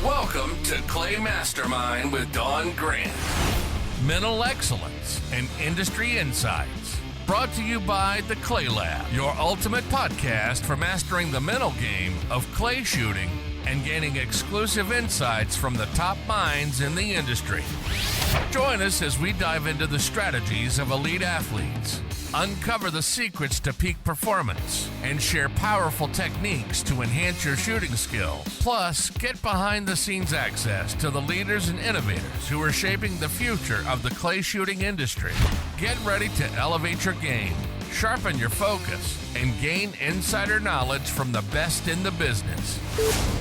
Welcome to Clay Mastermind with Don Grant. Mental excellence and industry insights. Brought to you by the Clay Lab, your ultimate podcast for mastering the mental game of clay shooting and gaining exclusive insights from the top minds in the industry. Join us as we dive into the strategies of elite athletes, uncover the secrets to peak performance, and share powerful techniques to enhance your shooting skills. Plus, get behind-the-scenes access to the leaders and innovators who are shaping the future of the clay shooting industry. Get ready to elevate your game, sharpen your focus, and gain insider knowledge from the best in the business.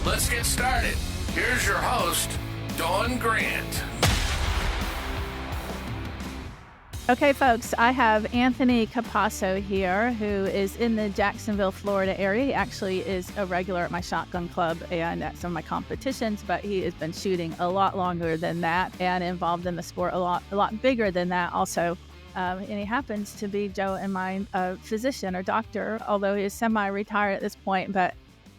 Let's get started. Here's your host, Don Grant. Okay, folks, I have Anthony Capasso here, who is in the Jacksonville, Florida area. He actually is a regular at my shotgun club and at some of my competitions, but he has been shooting a lot longer than that and involved in the sport a lot bigger than that also. And he happens to be Joe and my physician or doctor, although he is semi-retired at this point, but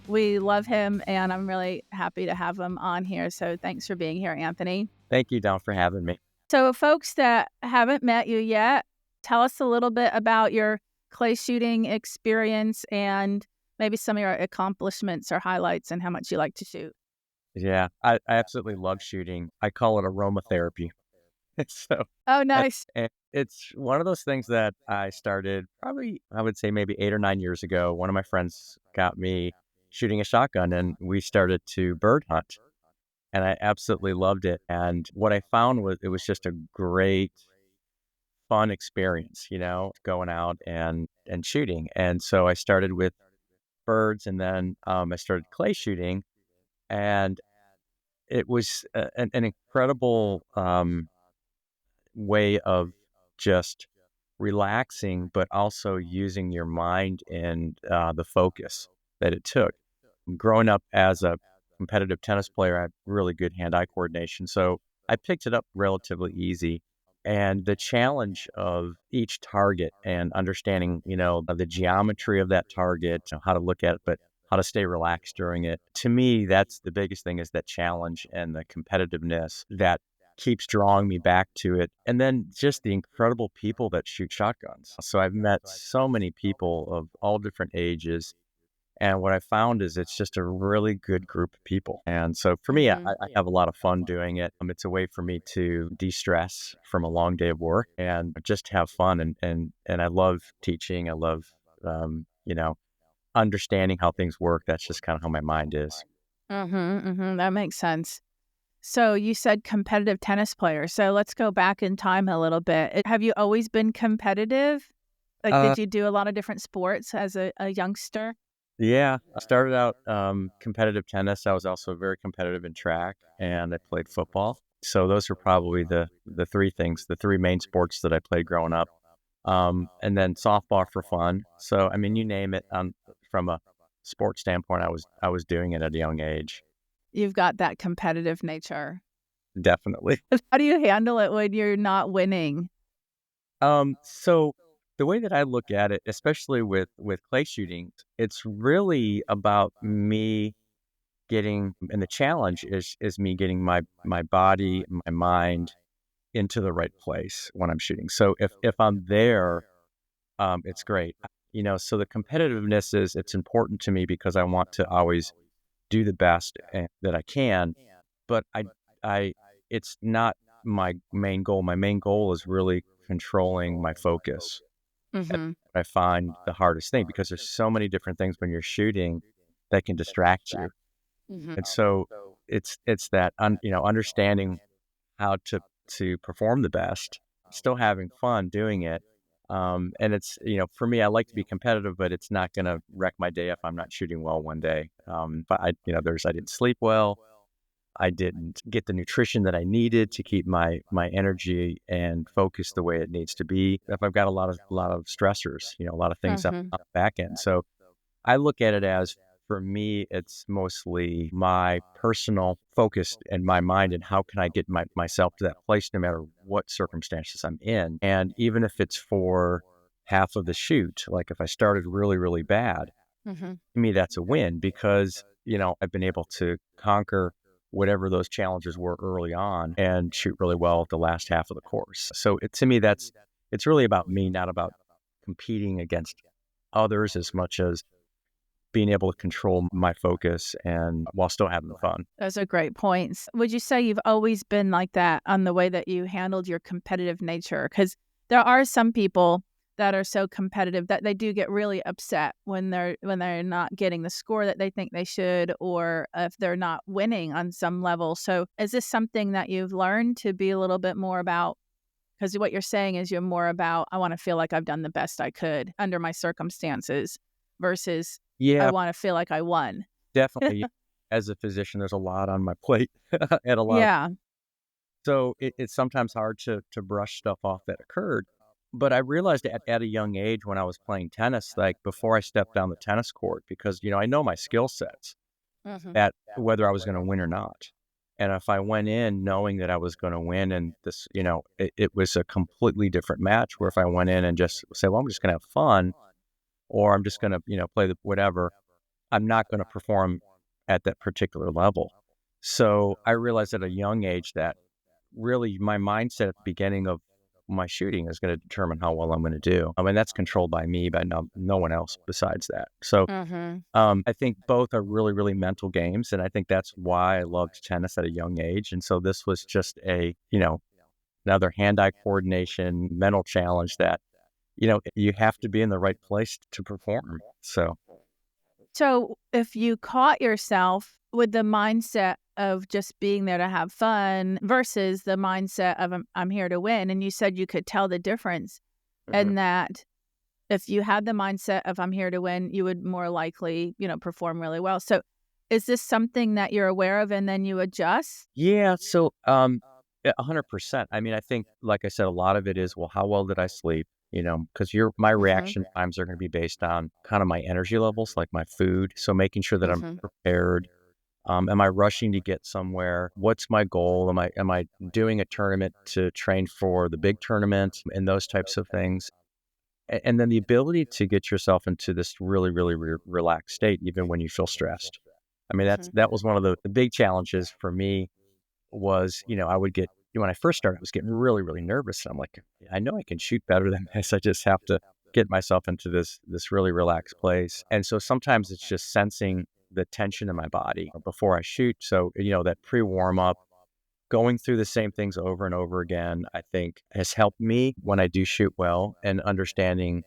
we love him and I'm really happy to have him on here. So thanks for being here, Anthony. Thank you, Don, for having me. So folks that haven't met you yet, tell us a little bit about your clay shooting experience and maybe some of your accomplishments or highlights and how much you like to shoot. Yeah, I absolutely love shooting. I call it aromatherapy. Oh, nice. It's one of those things that I started probably, I would say maybe 8 or 9 years ago. One of my friends got me shooting a shotgun and we started to bird hunt. And I absolutely loved it. And what I found was it was just a great, fun experience, going out and shooting. And so I started with birds and then I started clay shooting. And it was an incredible way of just relaxing, but also using your mind and the focus that it took. Growing up as a competitive tennis player, I have really good hand-eye coordination. So I picked it up relatively easy. And the challenge of each target and understanding, the geometry of that target, how to look at it, but how to stay relaxed during it. To me, that's the biggest thing is that challenge and the competitiveness that keeps drawing me back to it. And then just the incredible people that shoot shotguns. So I've met so many people of all different ages. And what I found is it's just a really good group of people. And so for me, I have a lot of fun doing it. It's a way for me to de-stress from a long day of work and just have fun. And I love teaching. I love, understanding how things work. That's just kind of how my mind is. That makes sense. So you said competitive tennis player. So let's go back in time a little bit. Have you always been competitive? Did you do a lot of different sports as a youngster? Yeah, I started out competitive tennis. I was also very competitive in track, and I played football. So those are probably the three things, the three main sports that I played growing up. And then softball for fun. So I mean, you name it. From a sports standpoint, I was doing it at a young age. You've got that competitive nature. Definitely. How do you handle it when you're not winning? So the way that I look at it, especially with clay shooting, it's really about me getting, and the challenge is me getting my body, my mind into the right place when I'm shooting. So if I'm there, it's great. So the competitiveness it's important to me because I want to always do the best that I can, but it's not my main goal. My main goal is really controlling my focus. I find the hardest thing because there's so many different things when you're shooting that can distract you. And so it's that, understanding how to perform the best, still having fun doing it. And it's, for me, I like to be competitive, but it's not going to wreck my day if I'm not shooting well one day. But I didn't sleep well. I didn't get the nutrition that I needed to keep my energy and focus the way it needs to be. If I've got a lot of stressors, a lot of things up on the back end. So I look at it as, for me, it's mostly my personal focus and my mind and how can I get myself to that place no matter what circumstances I'm in. And even if it's for half of the shoot, like if I started really, really bad, to me, that's a win because I've been able to conquer whatever those challenges were early on and shoot really well at the last half of the course. So to me, it's really about me, not about competing against others as much as being able to control my focus and while still having fun. Those are great points. Would you say you've always been like that on the way that you handled your competitive nature? Because there are some people that are so competitive that they do get really upset when they're not getting the score that they think they should, or if they're not winning on some level. So is this something that you've learned to be a little bit more about? Because what you're saying is you're more about, I want to feel like I've done the best I could under my circumstances versus I Yeah, want to feel like I won. definitely. As a physician, there's a lot on my plate and a lot. Yeah. So it's sometimes hard to brush stuff off that occurred. But I realized at a young age when I was playing tennis, like before I stepped down the tennis court, because, I know my skill sets, Hmm. that whether I was going to win or not. And if I went in knowing that I was going to win and this, it was a completely different match where if I went in and just say, well, I'm just going to have fun or I'm just going to, play the whatever, I'm not going to perform at that particular level. So I realized at a young age that really my mindset at the beginning of my shooting is going to determine how well I'm going to do. I mean, that's controlled by me, by no one else besides that. So Hmm. I think both are really, really mental games. And I think that's why I loved tennis at a young age. And so this was just another hand-eye coordination, mental challenge that, you have to be in the right place to perform. So, So if you caught yourself with the mindset of just being there to have fun versus the mindset of I'm here to win, and you said you could tell the difference, mhm. and that if you had the mindset of I'm here to win, you would more likely, perform really well. So is this something that you're aware of and then you adjust? Yeah. So, 100%. I mean, I think, like I said, a lot of it is, well, how well did I sleep? Because my Hmm. reaction times are going to be based on kind of my energy levels, like my food. So making sure that I'm Hmm. prepared. Am I rushing to get somewhere? What's my goal? Am I doing a tournament to train for the big tournament and those types of things? And then the ability to get yourself into this really, really relaxed state, even when you feel stressed. I mean, Hmm. that was one of the big challenges for me was, I would get, when I first started, I was getting really, really nervous. And I'm like, I know I can shoot better than this. I just have to get myself into this really relaxed place. And so sometimes it's just sensing the tension in my body before I shoot. So, that pre-warm up, going through the same things over and over again, I think has helped me when I do shoot well and understanding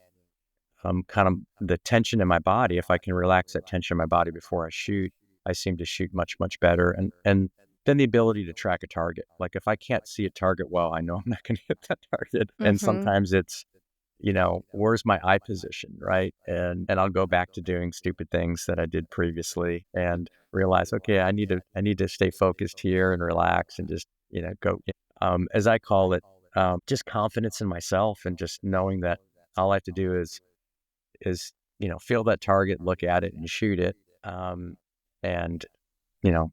kind of the tension in my body. If I can relax that tension in my body before I shoot, I seem to shoot much, much better. And then the ability to track a target. Like if I can't see a target well, I know I'm not going to hit that target. And Hmm. sometimes it's, where's my eye position, right? And I'll go back to doing stupid things that I did previously and realize, okay, I need to stay focused here and relax and just, go. As I call it, just confidence in myself and just knowing that all I have to do is feel that target, look at it, and shoot it, and you know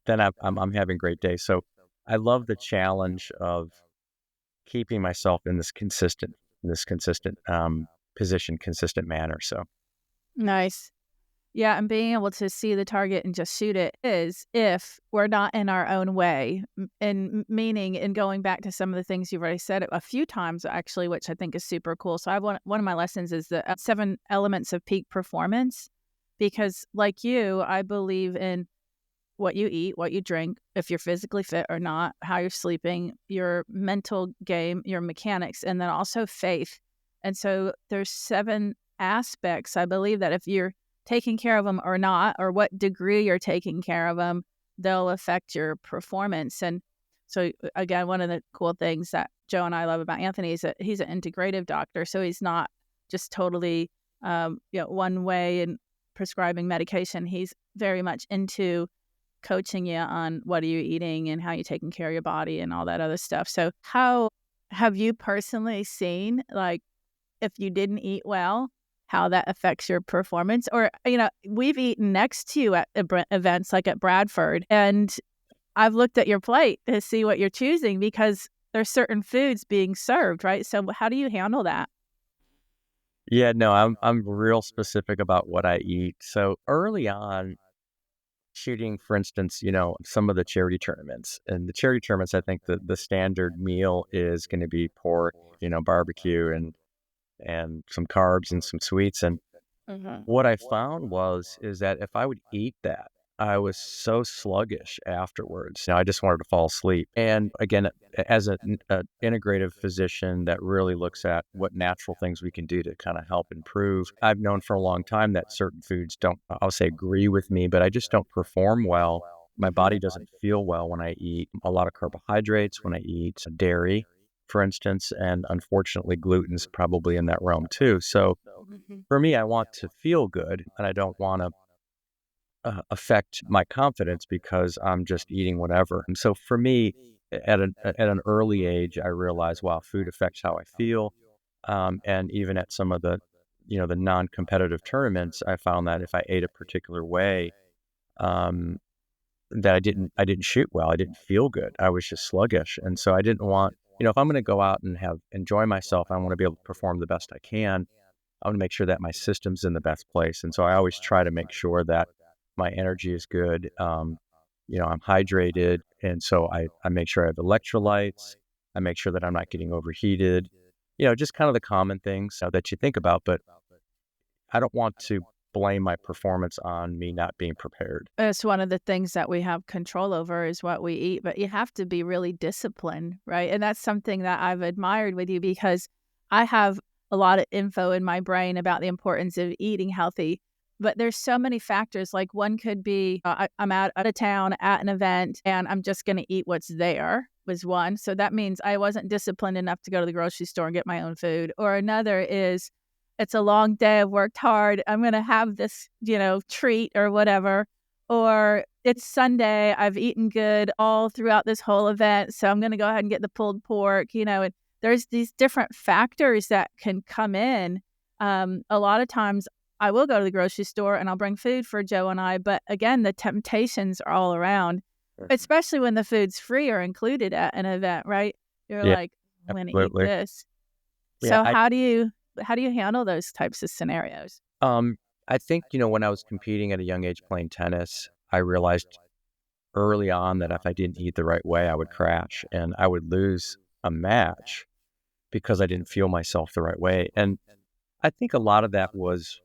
then I'm having a great day. So I love the challenge of keeping myself in this consistent position, consistent manner. So Nice. Yeah, and being able to see the target and just shoot it is if we're not in our own way. And meaning, and going back to some of the things you've already said a few times, actually, which I think is super cool. So, I have one of my lessons is the 7 elements of peak performance, because, like you, I believe in what you eat, what you drink, if you're physically fit or not, how you're sleeping, your mental game, your mechanics, and then also faith. And so there's 7 aspects. I believe that if you're taking care of them or not, or what degree you're taking care of them, they'll affect your performance. And so again, one of the cool things that Joe and I love about Anthony is that he's an integrative doctor. So he's not just totally, one way in prescribing medication. He's very much into coaching you on what are you eating and how you taking care of your body and all that other stuff. So how have you personally seen, like, if you didn't eat well, how that affects your performance? Or, we've eaten next to you at events like at Bradford, and I've looked at your plate to see what you're choosing because there's certain foods being served, right? So how do you handle that? yeah, no, I'm real specific about what I eat. So early on, shooting, for instance, some of the charity tournaments. And the charity tournaments, I think the standard meal is going to be pork, barbecue and some carbs and some sweets. And Hmm. what I found is that if I would eat that, I was so sluggish afterwards. I just wanted to fall asleep. And again, as an integrative physician that really looks at what natural things we can do to kind of help improve, I've known for a long time that certain foods don't, I'll say, agree with me, but I just don't perform well. My Hmm. body doesn't feel well when I eat a lot of carbohydrates, when I eat dairy, for instance, and unfortunately, gluten's probably in that realm too. So Hmm. for me, I want to feel good, and I don't want to affect my confidence because I'm just eating whatever. And so for me, at an early age, I realized, wow, food affects how I feel. And even at some of the non-competitive tournaments, I found that if I ate a particular way, um, that I didn't shoot well. I didn't feel good. I was just sluggish, and so I didn't want. If I'm going to go out and enjoy myself, I want to be able to perform the best I can. I want to make sure that my system's in the best place. And so I always try to make sure that my energy is good. I'm hydrated. And so I make sure I have electrolytes. I make sure that I'm not getting overheated, just kind of the common things that you think about. But I don't want to blame my performance on me not being prepared. It's one of the things that we have control over is what we eat, but you have to be really disciplined, right? And that's something that I've admired with you because I have a lot of info in my brain about the importance of eating healthy, but there's so many factors. Like one could be I'm out of town at an event and I'm just going to eat what's there was one. So that means I wasn't disciplined enough to go to the grocery store and get my own food. Or another is it's a long day. I've worked hard. I'm going to have this, treat or whatever. Or it's Sunday. I've eaten good all throughout this whole event. So I'm going to go ahead and get the pulled pork, and there's these different factors that can come in. A lot of times I will go to the grocery store and I'll bring food for Joe and I. But again, the temptations are all around, especially when the food's free or included at an event, right? You're Yeah, like, I'm going to eat absolutely. this. Yeah. So how do you handle those types of scenarios? Um, I think, when I was competing at a young age playing tennis, I realized early on that if I didn't eat the right way, I would crash and I would lose a match because I didn't feel myself the right way. And I think a lot of that was,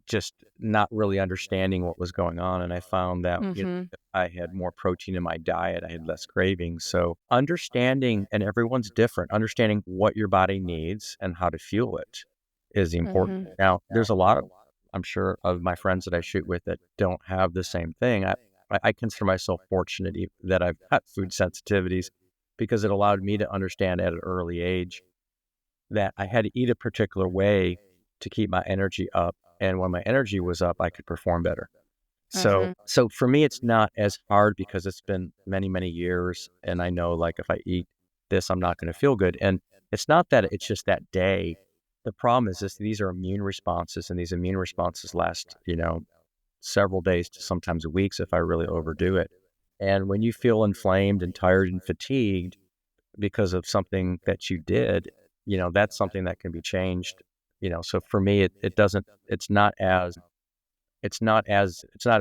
just not really understanding what was going on. And I found that, Mhm. if I had more protein in my diet, I had less cravings. So understanding, and everyone's different, understanding what your body needs and how to fuel it is important. Mhm. Now, there's a lot of, I'm sure, of my friends that I shoot with that don't have the same thing. I consider myself fortunate that I've got food sensitivities because it allowed me to understand at an early age that I had to eat a particular way to keep my energy up. And when my energy was up, I could perform better. So, Mhm. so for me, it's not as hard because it's been many, many years. And I know, like, if I eat this, I'm not going to feel good. And it's not that it's just that day. The problem is these are immune responses, and these immune responses last, several days to sometimes weeks if I really overdo it. And when you feel inflamed and tired and fatigued, because of something that you did, that's something that can be changed. So for me, it doesn't, it's not a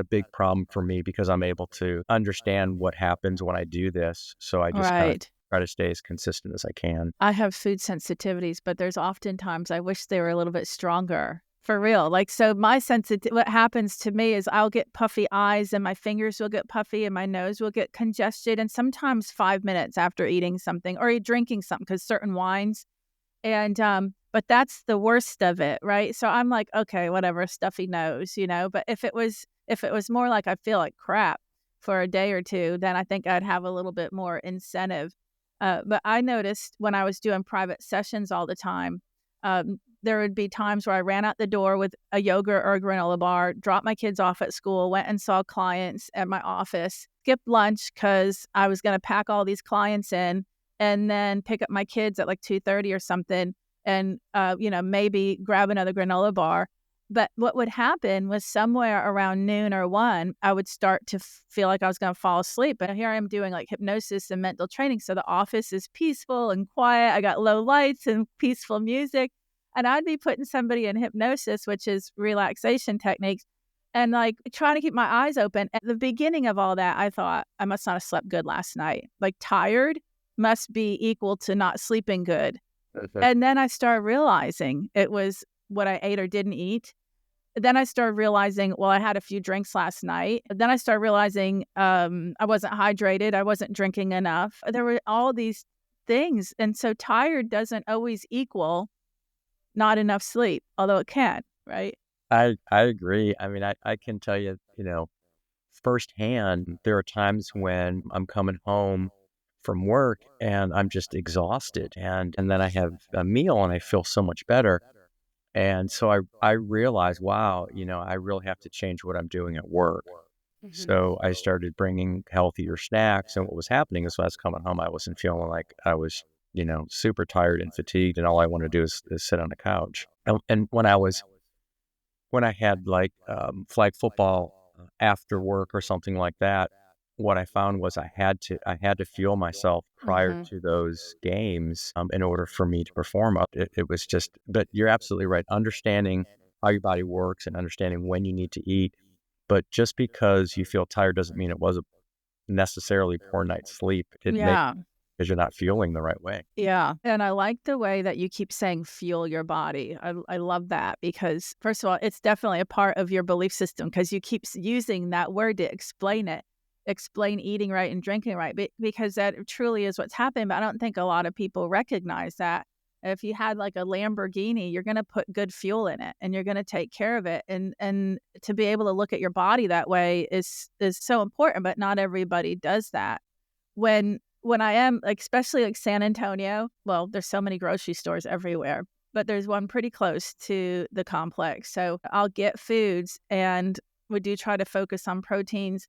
big problem for me because I'm able to understand what happens when I do this. So I just kind of Right. try to stay as consistent as I can. I have food sensitivities, but there's oftentimes I wish they were a little bit stronger. For real. Like, so what happens to me is I'll get puffy eyes and my fingers will get puffy and my nose will get congested. And sometimes 5 minutes after eating something or drinking something, because certain wines. And, but that's the worst of it, right? So I'm like, okay, whatever, stuffy nose. But if it was more like I feel like crap for a day or two, then I think I'd have a little bit more incentive. But I noticed when I was doing private sessions all the time, there would be times where I ran out the door with a yogurt or a granola bar, dropped my kids off at school, went and saw clients at my office, skipped lunch because I was going to pack all these clients in, and then pick up my kids at like 2:30 or something and, maybe grab another granola bar. But what would happen was somewhere around noon or 1, I would start to feel like I was going to fall asleep. And here I am doing like hypnosis and mental training. So the office is peaceful and quiet. I got low lights and peaceful music. And I'd be putting somebody in hypnosis, which is relaxation techniques. and like trying to keep my eyes open. At the beginning of all that, I thought I must not have slept good last night. Like tired must be equal to not sleeping good. Okay. And then I started realizing it was what I ate or didn't eat. Then I started realizing, well, I had a few drinks last night. Then I started realizing I wasn't hydrated. I wasn't drinking enough. There were all these things. And so tired doesn't always equal not enough sleep, although it can, right? I agree. I mean, I can tell you, firsthand, there are times when I'm coming home from work and I'm just exhausted, and then I have a meal and I feel so much better. And so I realized, wow, I really have to change what I'm doing at work. Mhm. So I started bringing healthier snacks, and what was happening is when I was coming home, I wasn't feeling like I was, super tired and fatigued, and all I want to do is sit on the couch. And when I had like flag football after work or something like that, what I found was I had to fuel myself prior Mhm. to those games in order for me to perform. It was just, but you're absolutely right. Understanding how your body works and understanding when you need to eat. But just because you feel tired doesn't mean it was a necessarily poor night's sleep. It may Yeah. because you're not fueling the right way. Yeah. And I like the way that you keep saying fuel your body. I love that because, first of all, it's definitely a part of your belief system because you keep using that word to explain it, explain eating right and drinking right, because that truly is what's happening. But I don't think a lot of people recognize that. If you had like a Lamborghini, you're going to put good fuel in it and you're going to take care of it. And to be able to look at your body that way is so important, but not everybody does that. When I am, like, especially, like, San Antonio, well, there's so many grocery stores everywhere, but there's one pretty close to the complex, so I'll get foods, and we do try to focus on proteins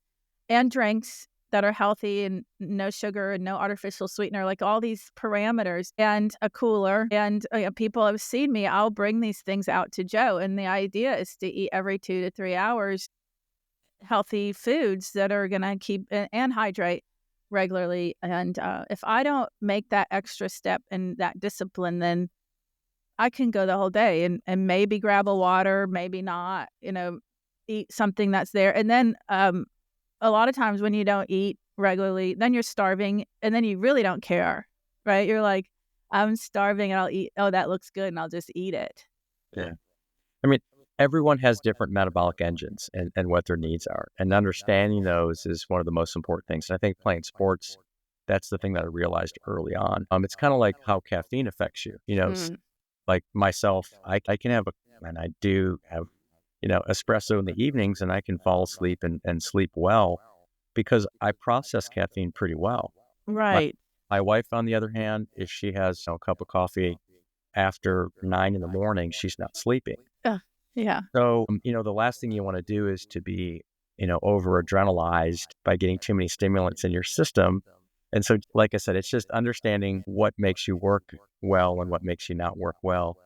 and drinks that are healthy and no sugar and no artificial sweetener, like, all these parameters, and a cooler, and, people have seen me, I'll bring these things out to Joe, and the idea is to eat every 2 to 3 hours healthy foods that are gonna keep and hydrate regularly, and, if I don't make that extra step and that discipline, then I can go the whole day and maybe grab a water, maybe not, eat something that's there, and then, a lot of times when you don't eat regularly, then you're starving, and then you really don't care, right? You're like, "I'm starving, and I'll eat oh, that looks good, and I'll just eat it." Yeah. I mean, everyone has different metabolic engines and what their needs are. And understanding those is one of the most important things. And I think playing sports, that's the thing that I realized early on. It's kind of like how caffeine affects you. Mm. Like myself, I can have and I do have, espresso in the evenings and I can fall asleep and sleep well because I process caffeine pretty well. My, Right. my wife, on the other hand, if she has a cup of coffee after 9 in the morning, she's not sleeping. Ugh, yeah. So, the last thing you want to do is to be, over adrenalized by getting too many stimulants in your system. And so, like I said, it's just understanding what makes you work well and what makes you not work well,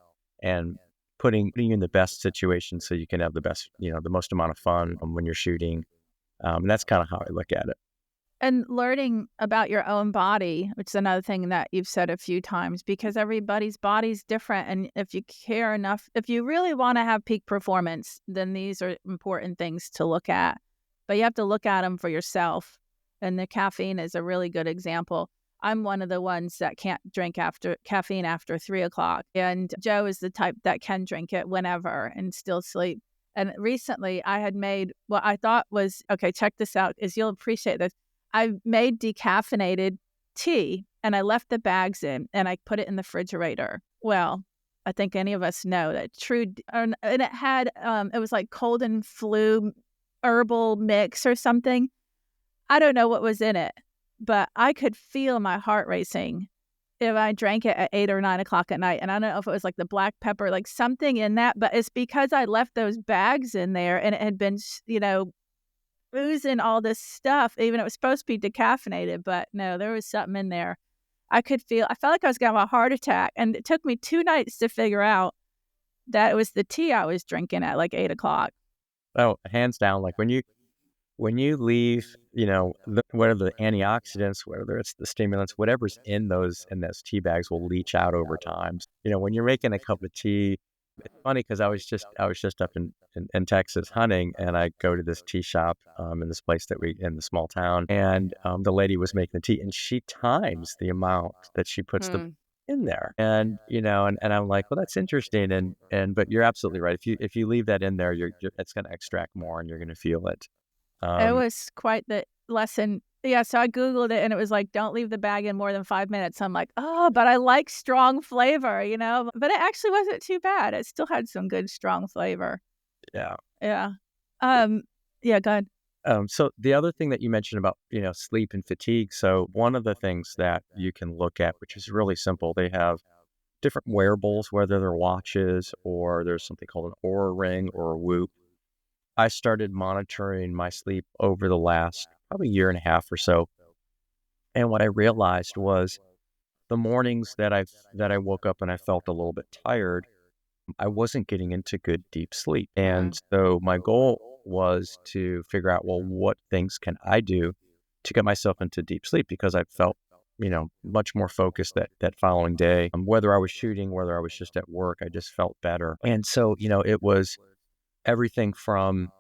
and putting you in the best situation so you can have the best, the most amount of fun when you're shooting. And that's kind of how I look at it. And learning about your own body, which is another thing that you've said a few times, because everybody's body's different. And if you care enough, if you really want to have peak performance, then these are important things to look at. But you have to look at them for yourself. And the caffeine is a really good example. I'm one of the ones that can't drink after caffeine after 3 o'clock. And Joe is the type that can drink it whenever and still sleep. And recently I had made what I thought was okay, check this out, is you'll appreciate this. I made decaffeinated tea and I left the bags in and I put it in the refrigerator. Well, I think any of us know that and it had, it was like cold and flu herbal mix or something. I don't know what was in it, but I could feel my heart racing if I drank it at 8 or 9 o'clock at night. And I don't know if it was like the black pepper, like something in that, but it's because I left those bags in there and it had been, oozing all this stuff, even it was supposed to be decaffeinated, but no, there was something in there. I felt like I was gonna have a heart attack, and it took me 2 nights to figure out that it was the tea I was drinking at, like, 8 o'clock. Oh, hands down, like when you leave, whether the antioxidants, whether it's the stimulants, whatever's in those tea bags will leach out over time. When you're making a cup of tea, It's funny because I was just up in Texas hunting, and I go to this tea shop in this place that we in the small town, and the lady was making the tea, and she times the amount that she puts the Mm. in there, and and I'm like, well, that's interesting, and but you're absolutely right. If you leave that in there, it's going to extract more, and you're going to feel it. It Um, was quite the lesson. Yeah, so I Googled it and it was like, don't leave the bag in more than 5 minutes. I'm like, oh, but I like strong flavor, you know? But it actually wasn't too bad. It still had some good strong flavor. yeah. Yeah. Um, yeah, go ahead. So the other thing that you mentioned about, sleep and fatigue. So one of the things that you can look at, which is really simple, they have different wearables, whether they're watches or there's something called an Aura Ring or a Whoop. I started monitoring my sleep over the last probably year and a half or so. And what I realized was the mornings that I woke up and I felt a little bit tired, I wasn't getting into good deep sleep. And Mm, so my goal was to figure out, well, what things can I do to get myself into deep sleep? Because I felt, much more focused that following day. Whether I was shooting, whether I was just at work, I just felt better. And so, it was everything from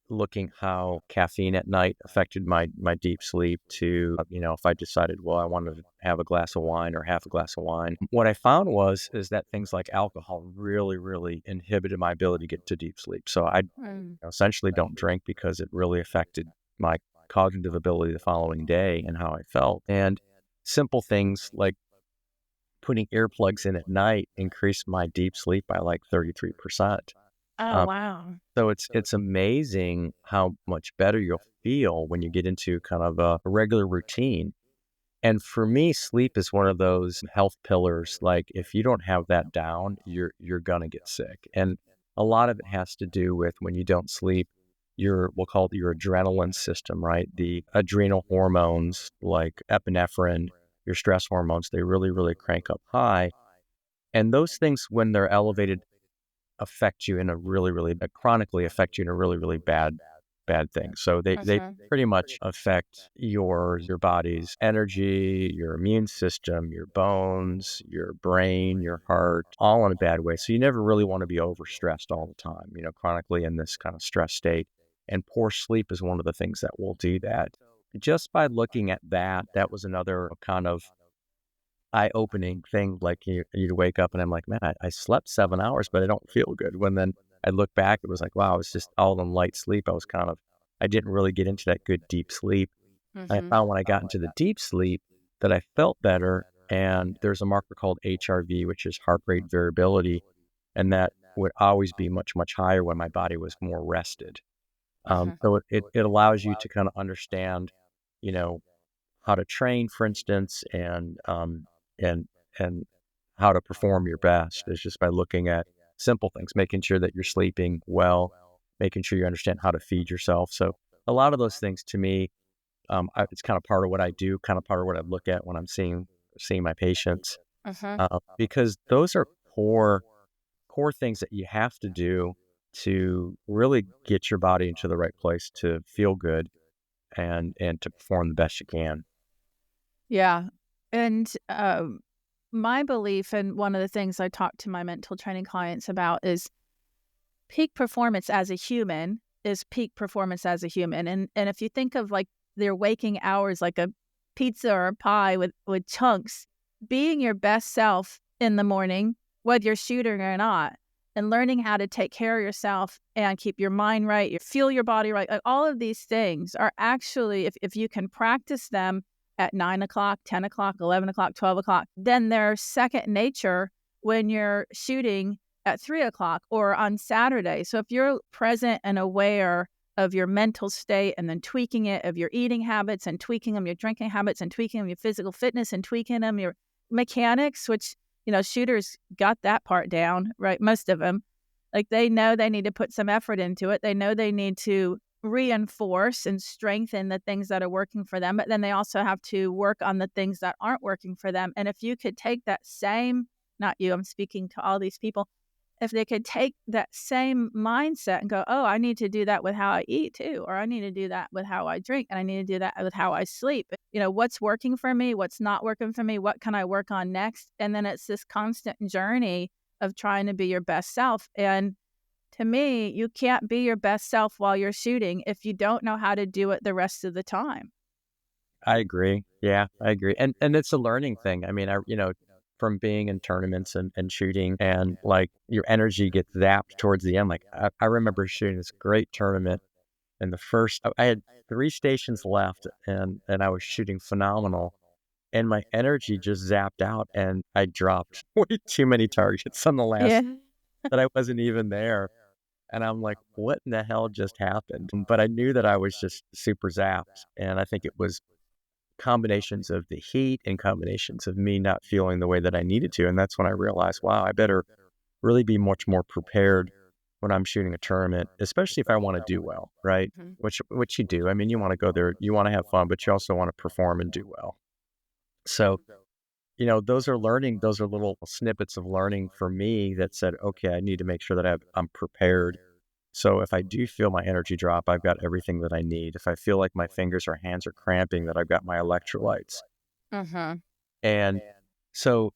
looking how caffeine at night affected my deep sleep to, if I decided, well, I wanted to have a glass of wine or half a glass of wine. What I found is that things like alcohol really, really inhibited my ability to get to deep sleep. So I mm. essentially don't drink because it really affected my cognitive ability the following day and how I felt. And simple things like putting earplugs in at night increased my deep sleep by like 33%. Oh, wow. So it's amazing how much better you'll feel when you get into kind of a regular routine. And for me, sleep is one of those health pillars. Like if you don't have that down, you're gonna get sick. And a lot of it has to do with when you don't sleep, we'll call it your adrenaline system, right? The adrenal hormones like epinephrine, your stress hormones, they really, really crank up high. And those things, when they're elevated, affect you in a really, really chronically affect you in a really, really bad thing. So they Mhm. pretty much affect your body's energy, your immune system, your bones, your brain, your heart, all in a bad way. So you never really want to be overstressed all the time, chronically in this kind of stress state. And poor sleep is one of the things that will do that. Just by looking at that, that was another kind of eye-opening thing. Like you'd wake up and I'm like, man, I slept 7 hours, but I don't feel good. When then I look back, it was like, wow, it was just all in light sleep. I didn't really get into that good deep sleep. I Mhm. found when I got into the deep sleep that I felt better. And there's a marker called HRV, which is heart rate variability. And that would always be much, much higher when my body was more rested. Mhm. So it allows you to kind of understand, you know, how to train, for instance, and and how to perform your best is just by looking at simple things, making sure that you're sleeping well, making sure you understand how to feed yourself. So a lot of those things to me, it's kind of part of what I do, kind of part of what I look at when I'm seeing my patients, Mhm. because those are core things that you have to do to really get your body into the right place to feel good and to perform the best you can. Yeah. And my belief, and one of the things I talk to my mental training clients about is peak performance as a human is peak performance as a human. And if you think of like their waking hours like a pizza or a pie with chunks, being your best self in the morning, whether you're shooting or not, and learning how to take care of yourself and keep your mind right, you feel your body right, like all of these things are actually, if you can practice them at 9 o'clock, 10 o'clock, 11 o'clock, 12 o'clock, then they're second nature when you're shooting at 3 o'clock or on Saturday. So if you're present and aware of your mental state and then tweaking it, of your eating habits and tweaking them, your drinking habits and tweaking them, your physical fitness and tweaking them, your mechanics, which, shooters got that part down, right? Most of them, like they know they need to put some effort into it. They know they need to reinforce and strengthen the things that are working for them, but then they also have to work on the things that aren't working for them. And if you could take that same, not you, I'm speaking to all these people, if they could take that same mindset and go, oh, I need to do that with how I eat too, or I need to do that with how I drink, and I need to do that with how I sleep. What's working for me, what's not working for me, what can I work on next? And then it's this constant journey of trying to be your best self. And to me, you can't be your best self while you're shooting if you don't know how to do it the rest of the time. I agree. Yeah, I agree. And it's a learning thing. I mean, from being in tournaments and shooting, and like your energy gets zapped towards the end. Like I remember shooting this great tournament, and I had 3 stations left, and I was shooting phenomenal, and my energy just zapped out, and I dropped way too many targets on the last Yeah. that I wasn't even there. And I'm like, what in the hell just happened? But I knew that I was just super zapped. And I think it was combinations of the heat and combinations of me not feeling the way that I needed to. And that's when I realized, wow, I better really be much more prepared when I'm shooting a tournament, especially if I want to do well, right? Mhm. Which you do. I mean, you want to go there, you want to have fun, but you also want to perform and do well. So, those are little snippets of learning for me that said, okay, I need to make sure that I'm prepared. So if I do feel my energy drop, I've got everything that I need. If I feel like my fingers or hands are cramping, that I've got my electrolytes. Mhm. And so,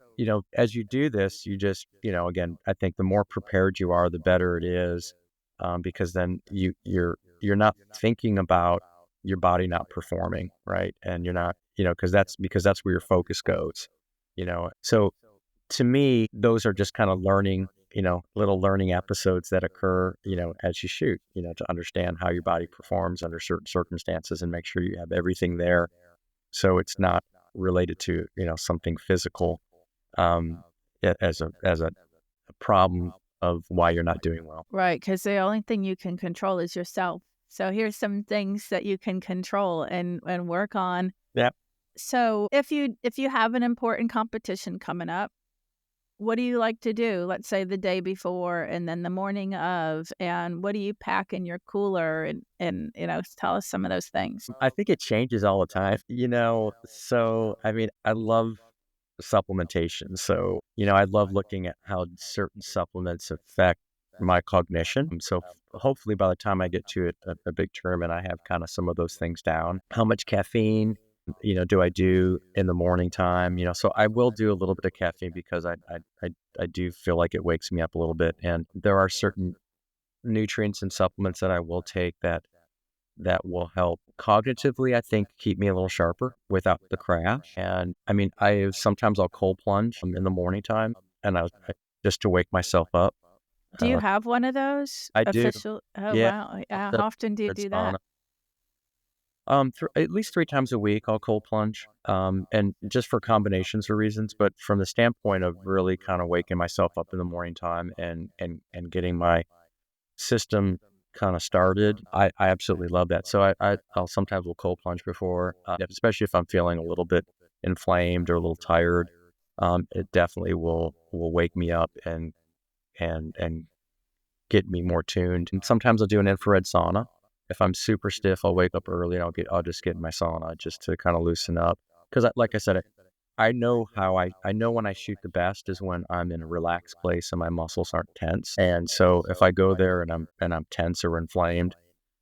as you do this, you just, again, I think the more prepared you are, the better it is, because then you're not thinking about your body not performing, right? And you're not, because that's where your focus goes, So to me, those are just kind of learning, little learning episodes that occur, as you shoot, to understand how your body performs under certain circumstances and make sure you have everything there, so it's not related to, something physical, um, as a problem of why you're not doing well. Right, because the only thing you can control is yourself. So here's some things that you can control and work on. Yeah. So if you have an important competition coming up, what do you like to do? Let's say the day before and then the morning of, and what do you pack in your cooler, and tell us some of those things. I think it changes all the time, so I mean, I love supplementation. So, I love looking at how certain supplements affect my cognition. So hopefully by the time I get to a big tournament, I have kind of some of those things down. How much caffeine, do I do in the morning time? So I will do a little bit of caffeine because I do feel like it wakes me up a little bit. And there are certain nutrients and supplements that I will take that will help cognitively, I think, keep me a little sharper without the crash. And I mean, sometimes I'll cold plunge in the morning time, and just to wake myself up. Do you Uh, have one of those I do, official? Oh, yeah. wow. I'll How often do you set do sauna. that? At least 3 times a week, I'll cold plunge, and just for combinations of reasons. But from the standpoint of really kind of waking myself up in the morning time and getting my system kind of started, I absolutely love that. So I'll sometimes will cold plunge before, especially if I'm feeling a little bit inflamed or a little tired. It definitely will wake me up and get me more tuned. And sometimes I'll do an infrared sauna. If I'm super stiff, I'll wake up early and I'll just get in my sauna just to kind of loosen up. Because like I said, I know I know when I shoot the best is when I'm in a relaxed place and my muscles aren't tense. And so if I go there and I'm tense or inflamed,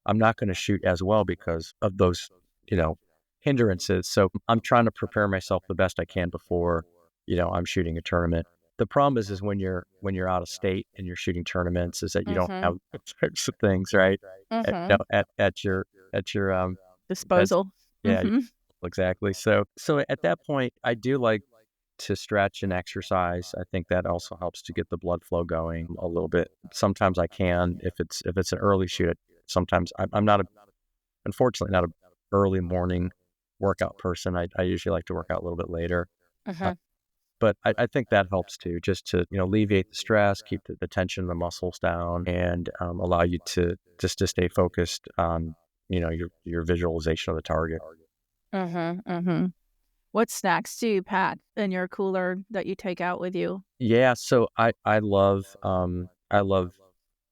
I'm not going to shoot as well because of those, you know, hindrances. So I'm trying to prepare myself the best I can before, I'm shooting a tournament. The problem is when you're out of state and you're shooting tournaments is that you don't Mhm. have those types of things, right? Mhm. At your bed. Disposal. Yeah, Mhm. exactly. So at that point, I do like to stretch and exercise. I think that also helps to get the blood flow going a little bit. Sometimes I can if it's an early shoot. Sometimes I'm not unfortunately not a early morning workout person. I usually like to work out a little bit later. Uh, Mhm. but I think that helps too, just to alleviate the stress, keep the tension of the muscles down, and allow you to just to stay focused on your visualization of the target. Mhm. Mhm. What snacks do you pack in your cooler that you take out with you? Yeah, so I love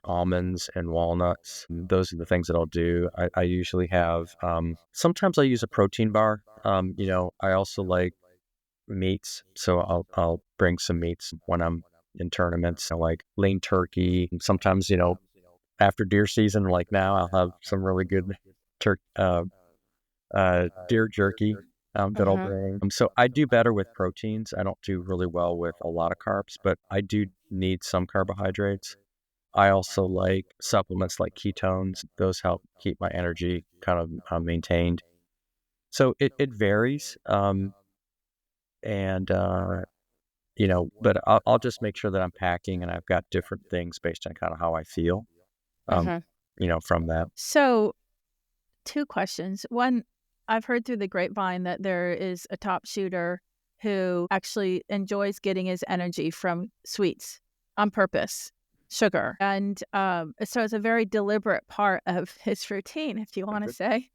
almonds and walnuts. Those are the things that I'll do. I usually have sometimes I use a protein bar. I also like meats, so I'll bring some meats when I'm in tournaments. I like lean turkey. And sometimes, after deer season, like now, I'll have some really good deer jerky. that I'll bring. So I do better with proteins. I don't do really well with a lot of carbs, but I do need some carbohydrates. I also like supplements like ketones. Those help keep my energy kind of maintained. So it varies. And but I'll just make sure that I'm packing and I've got different things based on kind of how I feel, um, from that. So, two questions. One, I've heard through the grapevine that there is a top shooter who actually enjoys getting his energy from sweets on purpose, sugar. And so it's a very deliberate part of his routine, if you want to say.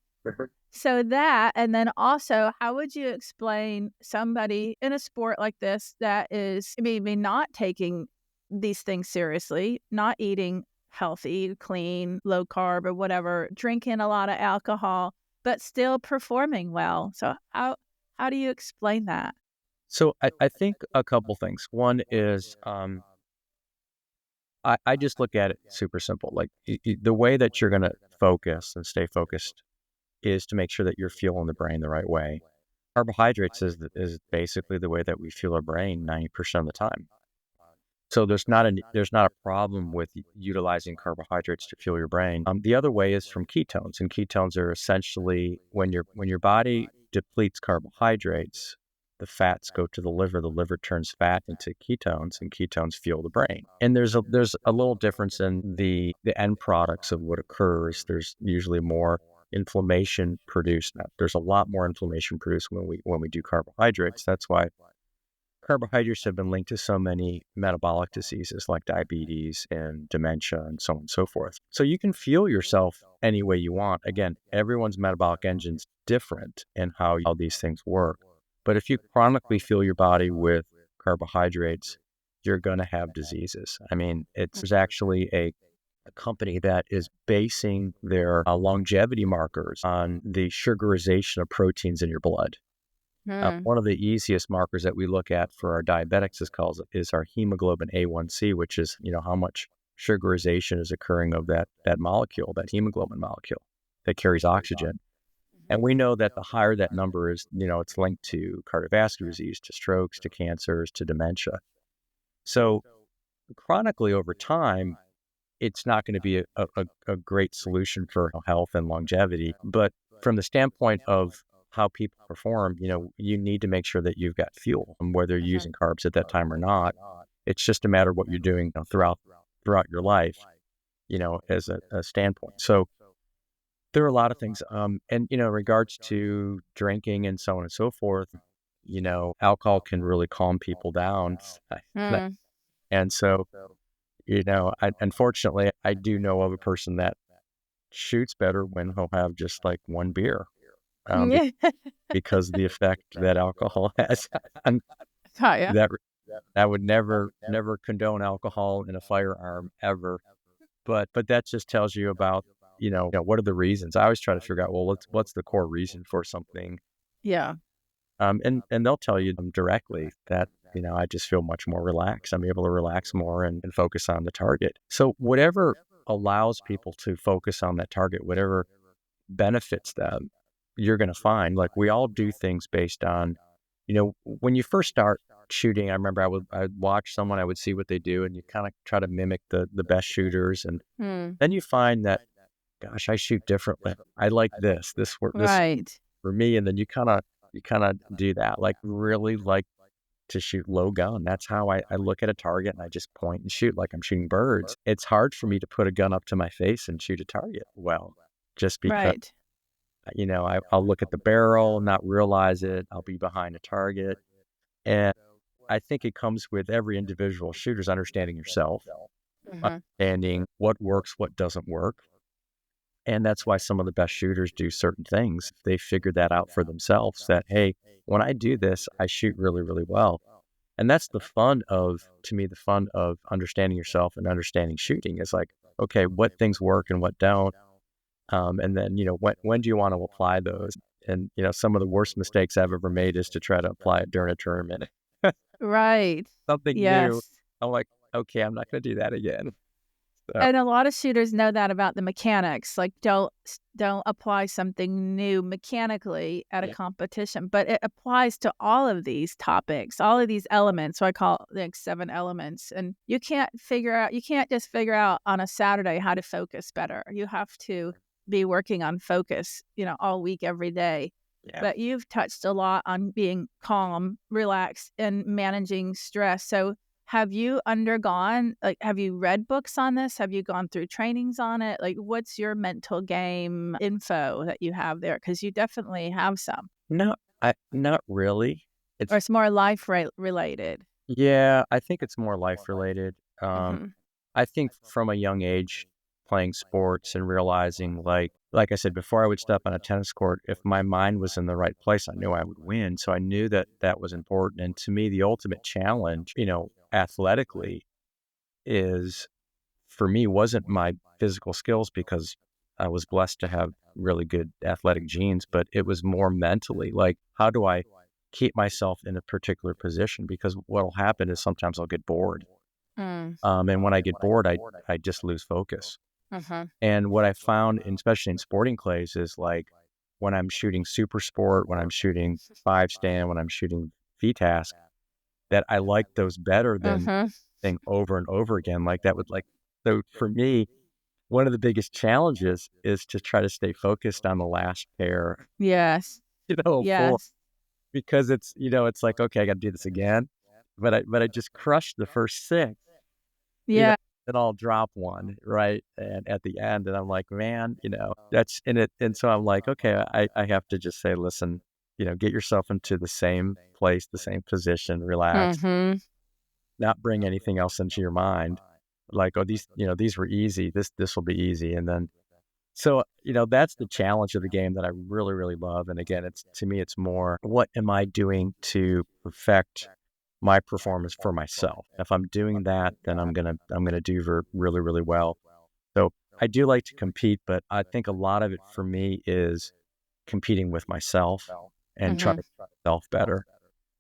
So that, and then also, how would you explain somebody in a sport like this that is maybe not taking these things seriously, not eating healthy, clean, low carb or whatever, drinking a lot of alcohol, but still performing well? So how do you explain that? So I think a couple things. One is I just look at it super simple. Like the way that you're going to focus and stay focused is to make sure that you're fueling the brain the right way. Carbohydrates is basically the way that we fuel our brain 90% of the time. So there's not a problem with utilizing carbohydrates to fuel your brain. The other way is from ketones, and ketones are essentially when your body depletes carbohydrates, the fats go to the liver. The liver turns fat into ketones, and ketones fuel the brain. And there's a little difference in the end products of what occurs. There's usually more inflammation produced. Now, there's a lot more inflammation produced when we do carbohydrates. That's why carbohydrates have been linked to so many metabolic diseases like diabetes and dementia and so on and so forth. So you can fuel yourself any way you want. Again, everyone's metabolic engine's different in how these things work. But if you chronically fuel your body with carbohydrates, you're going to have diseases. I mean, there's actually a company that is basing their longevity markers on the sugarization of proteins in your blood. One of the easiest markers that we look at for our diabetics is our hemoglobin A1C, which is how much sugarization is occurring of that molecule, that hemoglobin molecule that carries oxygen. And we know that the higher that number is, it's linked to cardiovascular disease, to strokes, to cancers, to dementia. So chronically over time, it's not going to be a great solution for health and longevity. But from the standpoint of how people perform, you need to make sure that you've got fuel, and whether you're using carbs at that time or not. It's just a matter of what you're doing throughout your life, as a standpoint. So there are a lot of things. And, in regards to drinking and so on and so forth, alcohol can really calm people down. Mm. And so, unfortunately, I do know of a person that shoots better when he'll have just like one beer, Yeah. because of the effect that alcohol has. And Oh, yeah. that I would never condone alcohol in a firearm ever. But that just tells you about, what are the reasons. I always try to figure out, well, what's the core reason for something. Yeah. And they'll tell you directly that, I just feel much more relaxed. I'm able to relax more and focus on the target. So whatever allows people to focus on that target, whatever benefits them, you're going to find. Like, we all do things based on, when you first start shooting. I remember I'd watch someone, I would see what they do, and you kind of try to mimic the best shooters. And Mm. then you find that, gosh, I shoot differently. I like this Right. for me. And then you kind of do that, like really like to shoot low gun. That's how I look at a target, and I just point and shoot like I'm shooting birds. It's hard for me to put a gun up to my face and shoot a target well, just because, Right. I'll look at the barrel, not realize it. I'll be behind a target. And I think it comes with every individual shooter's understanding yourself, understanding what works, what doesn't work. And that's why some of the best shooters do certain things. They figure that out for themselves, that, hey, when I do this, I shoot really, really well. And that's to me, the fun of understanding yourself and understanding shooting is like, okay, what things work and what don't. And then, when do you want to apply those? And, some of the worst mistakes I've ever made is to try to apply it during a tournament. Right. Something new. Yes. I'm like, okay, I'm not going to do that again. So, And a lot of shooters know that about the mechanics, like don't apply something new mechanically at a yeah, competition, but it applies to all of these topics, all of these elements. So I call it like 7 elements. And you can't just figure out on a Saturday how to focus better. You have to be working on focus, all week, every day. yeah. But you've touched a lot on being calm, relaxed, and managing stress. So have you read books on this? Have you gone through trainings on it? Like, what's your mental game info that you have there? Because you definitely have some, No, not really. or It's it's more life related. Yeah, I think it's more life related. Hmm. I think from a young age, playing sports and realizing, like I said, before I would step on a tennis court, if my mind was in the right place, I knew I would win. So I knew that that was important. And to me, the ultimate challenge, athletically, is for me wasn't my physical skills because I was blessed to have really good athletic genes, but it was more mentally, like, how do I keep myself in a particular position? Because what'll happen is sometimes I'll get bored. Mm. And when I get bored, I just lose focus. Uh-huh. And what I found, especially in sporting clays, is like when I'm shooting super sport, when I'm shooting five stand, when I'm shooting V-task, that I like those better than Uh-huh. thing over and over again. Like that would like, so for me, one of the biggest challenges is to try to stay focused on the last pair, Yes. four, Yes. because it's like, okay, I got to do this again. But I just crushed the first six, you know, Yeah. then I'll drop one, right? And at the end, and I'm like, man, that's in it. And so I'm like, okay, I have to just say, listen, get yourself into the same place, the same position, relax, Mm-hmm. not bring anything else into your mind. Like, oh, these were easy. This will be easy. And then, so, that's the challenge of the game that I really, really love. And again, to me, it's more, what am I doing to perfect my performance for myself? If I'm doing that, then I'm gonna do really, really well. So I do like to compete, but I think a lot of it for me is competing with myself and trying Mm-hmm. to make myself better.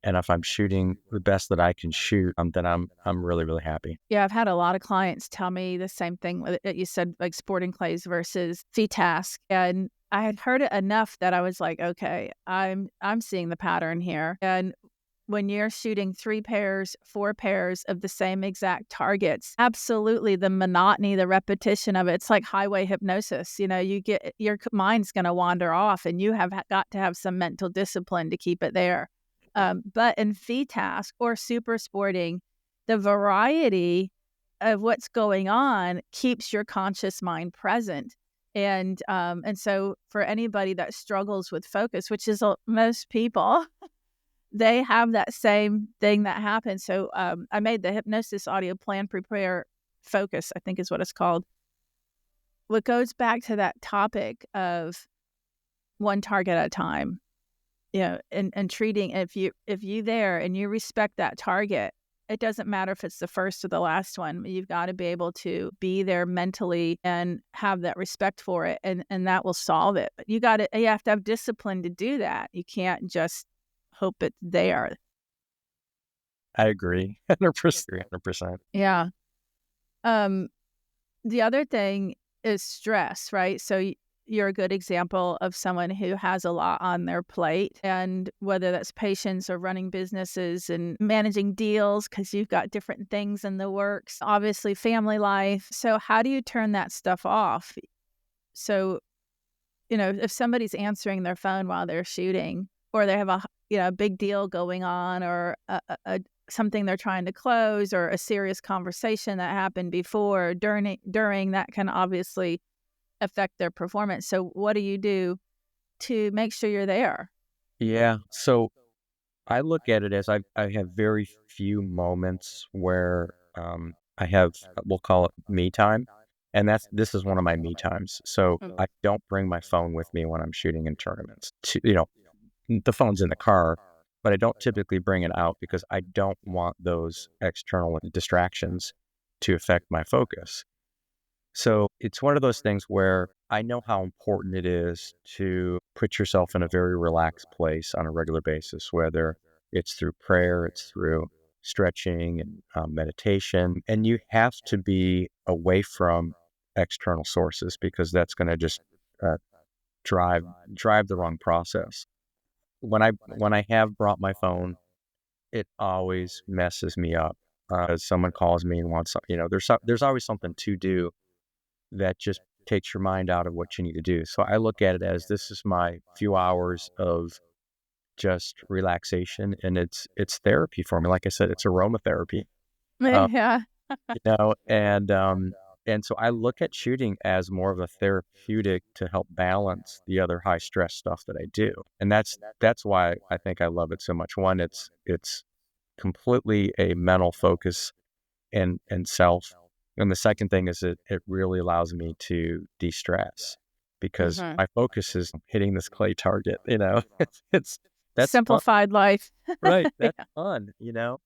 And if I'm shooting the best that I can shoot, then I'm really, really happy. Yeah, I've had a lot of clients tell me the same thing that you said, like sporting clays versus task. And I had heard it enough that I was like, okay, I'm seeing the pattern here. And when you're shooting 3 pairs, 4 pairs of the same exact targets, absolutely the monotony, the repetition of it, it's like highway hypnosis. Your mind's going to wander off, and you have got to have some mental discipline to keep it there. But in fee task or super sporting, the variety of what's going on keeps your conscious mind present. And so for anybody that struggles with focus, which is most people, they have that same thing that happens. So I made the hypnosis audio plan, prepare, focus, I think is what it's called. What goes back to that topic of one target at a time, and treating, if you there and you respect that target, it doesn't matter if it's the first or the last one. You've got to be able to be there mentally and have that respect for it, and that will solve it. But you have to have discipline to do that. You can't just hope it's there. I agree. 100%. 100%. Yeah. Um, the other thing is stress, right? So you're a good example of someone who has a lot on their plate, and whether that's patients or running businesses and managing deals, because you've got different things in the works, obviously family life. So how do you turn that stuff off? So, if somebody's answering their phone while they're shooting, or they have a big deal going on, or something they're trying to close, or a serious conversation that happened before, during that can obviously affect their performance. So what do you do to make sure you're there? Yeah. So I look at it as I have very few moments where I have, we'll call it me time. And this is one of my me times. So Mm. I don't bring my phone with me when I'm shooting in tournaments. The phone's in the car, but I don't typically bring it out because I don't want those external distractions to affect my focus. So it's one of those things where I know how important it is to put yourself in a very relaxed place on a regular basis, whether it's through prayer, it's through stretching and meditation. And you have to be away from external sources because that's going to just uh, drive the wrong process. When I have brought my phone, it always messes me up. As someone calls me and wants, there's always something to do that just takes your mind out of what you need to do. So I look at it as this is my few hours of just relaxation, and it's therapy for me. Like I said, it's aromatherapy. Um, Yeah. and so I look at shooting as more of a therapeutic to help balance the other high stress stuff that I do. And that's why I think I love it so much. One, it's completely a mental focus and self. And the second thing is it really allows me to de-stress because Hmm. my focus is hitting this clay target, it's that's fun. Simplified life. Right. That's Yeah. fun,